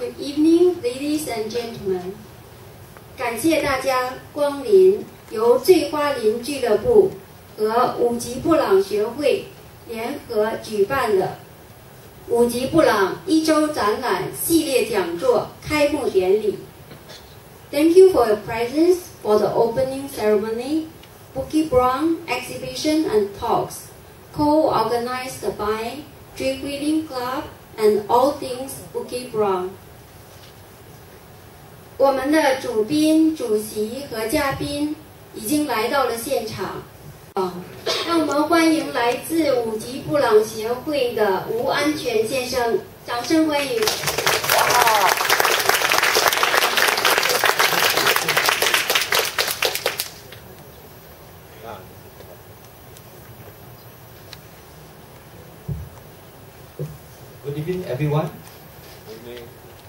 Good evening, ladies and gentlemen. 感谢大家光临由醉花林俱乐部和武吉布朗学会联合举办的武吉布朗一周展览系列讲座开幕典礼。Thank you for your presence for the opening ceremony, BUKIT BROWN exhibition and talks, co-organized by Chui Huay Lim Club and all things BUKIT BROWN. 我们的主宾、主席和嘉宾已经来到了现场。让我们欢迎来自武吉布朗协会的吴安全先生，掌声欢迎。Good evening, everyone.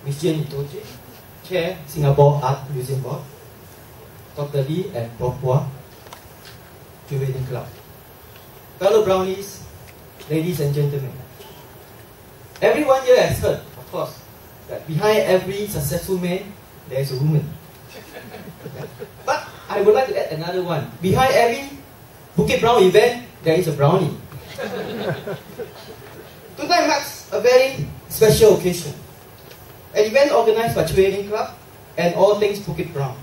Mr Raymond Goh, Chair, Singapore Art Museum Board, Dr. Lee and Prof. Hua, Chui Huay Lim Club. Fellow Brownies, ladies and gentlemen. Everyone here has heard, of course, that behind every successful man, there is a woman. But I would like to add another one. Behind every BUKIT BROWN event, there is a brownie. Tonight marks a very special occasion. An event organized by Chui Huay Lim Club and all things BUKIT BROWN,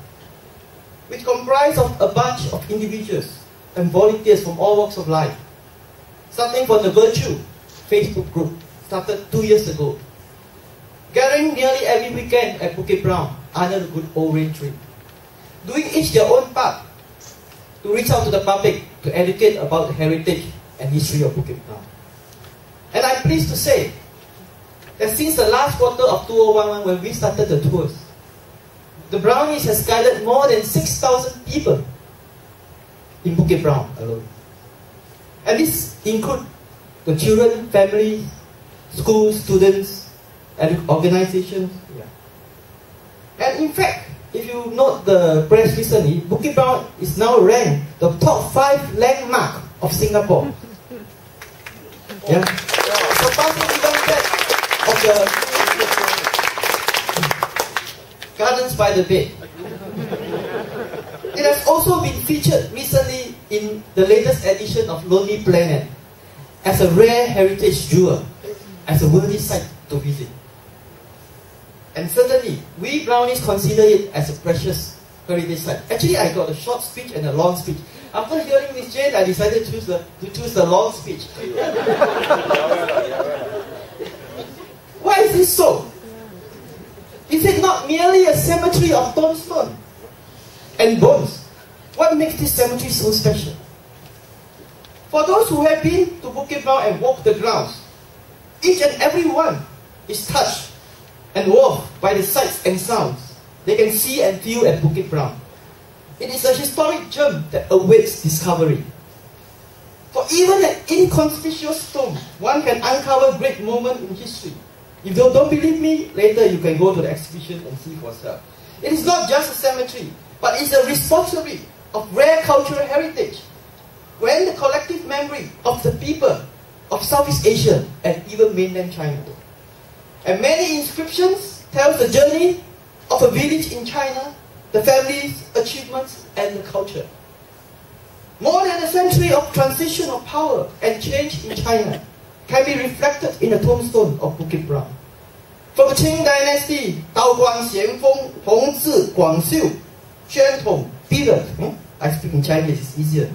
which comprise of a bunch of individuals and volunteers from all walks of life. Starting from the Virtue Facebook group, started 2 years ago, gathering nearly every weekend at BUKIT BROWN under the good old rain tree, doing each their own part to reach out to the public to educate about the heritage and history of BUKIT BROWN. And I'm pleased to say that since the last quarter of 2011, when we started the tours, the Brownies has guided more than 6,000 people in BUKIT BROWN alone. And this includes the children, families, schools, students, and organizations. Yeah. And in fact, if you note the press recently, BUKIT BROWN is now ranked the top 5 landmark of Singapore. Yeah. Surpassing even that of the Gardens by the Bay. It has also been featured recently in the latest edition of Lonely Planet as a rare heritage jewel, as a worthy site to visit. And certainly, we Brownies consider it as a precious heritage site. Actually, I got a short speech and a long speech. After hearing Ms. Jane, I decided to choose the long speech. Why is this so? Is it not merely a cemetery of tombstone and bones? What makes this cemetery so special? For those who have been to BUKIT BROWN and walked the grounds, each and every one is touched and moved by the sights and sounds they can see and feel at BUKIT BROWN. It is a historic gem that awaits discovery. For even an inconspicuous stone, one can uncover great moments in history. If you don't believe me, later you can go to the exhibition and see for yourself. It is not just a cemetery, but it's a repository of rare cultural heritage, when the collective memory of the people of Southeast Asia and even mainland China. And many inscriptions tell the journey of a village in China, the family's achievements and the culture. More than a century of transition of power and change in China can be reflected in the tombstone of BUKIT BROWN. From the Qing Dynasty, Dao Guang Xianfeng, Hong Zi, Guang Xiu, Xuan Tong period, I speak in Chinese, it's easier,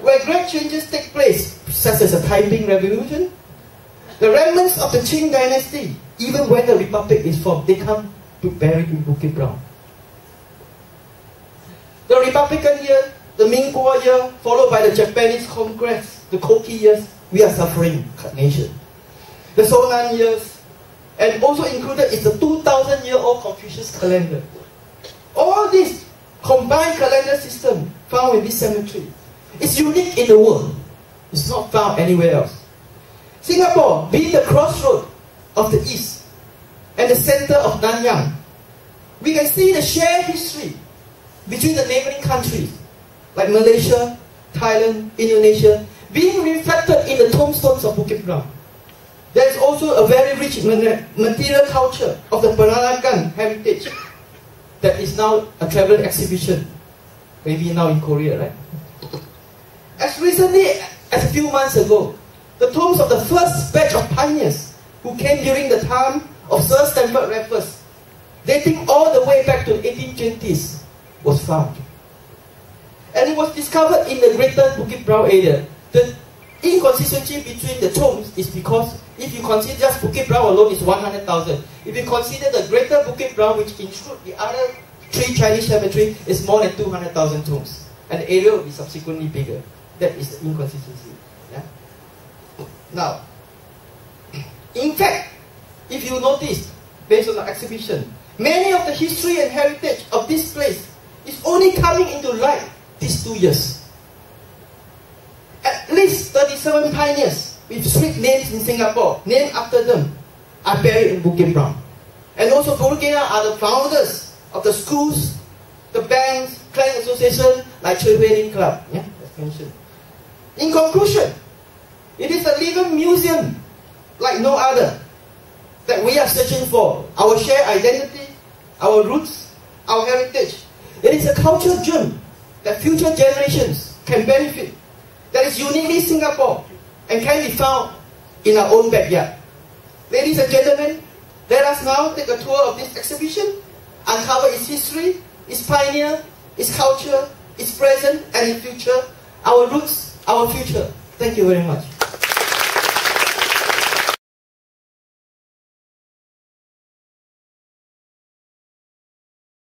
where great changes take place, such as the Taiping Revolution. The remnants of the Qing Dynasty, even when the Republic is formed, they come to bury in BUKIT BROWN. The Republican year, the Ming Guo year, followed by the Japanese Congress, the Koki years, we are suffering nation. The Sonan years, and also included is the 2,000-year-old Confucius calendar. All this combined calendar system found in this cemetery is unique in the world. It's not found anywhere else. Singapore, being the crossroad of the East and the center of Nanyang, we can see the shared history between the neighboring countries like Malaysia, Thailand, Indonesia, being reflected in the tombstones of BUKIT BROWN. There is also a very rich material culture of the Peranakan heritage that is now a travel exhibition, maybe now in Korea, right? As recently as a few months ago, the tombs of the first batch of pioneers who came during the time of Sir Stamford Raffles, dating all the way back to the 1820s, was found. And it was discovered in the greater Bukit Brown area. The inconsistency between the tombs is because if you consider just Bukit Brown alone is 100,000. If you consider the greater Bukit Brown, which includes the other 3 Chinese cemeteries, is more than 200,000 tombs. And the area will be subsequently bigger. That is the inconsistency. Yeah? Now, in fact, if you notice, based on the exhibition, many of the history and heritage of this place is only coming into light these 2 years. At least 37 pioneers with street names in Singapore, named after them, are buried in Bukit Brown. And also Burkina are the founders of the schools, the banks, clan association like Chui Huay Lim Club. Yeah, as mentioned. In conclusion, it is a living museum like no other that we are searching for our shared identity, our roots, our heritage. It is a cultural gem that future generations can benefit, that is uniquely Singapore and can be found in our own backyard. Ladies and gentlemen, let us now take a tour of this exhibition, uncover its history, its pioneer, its culture, its present and its future, our roots, our future. Thank you very much.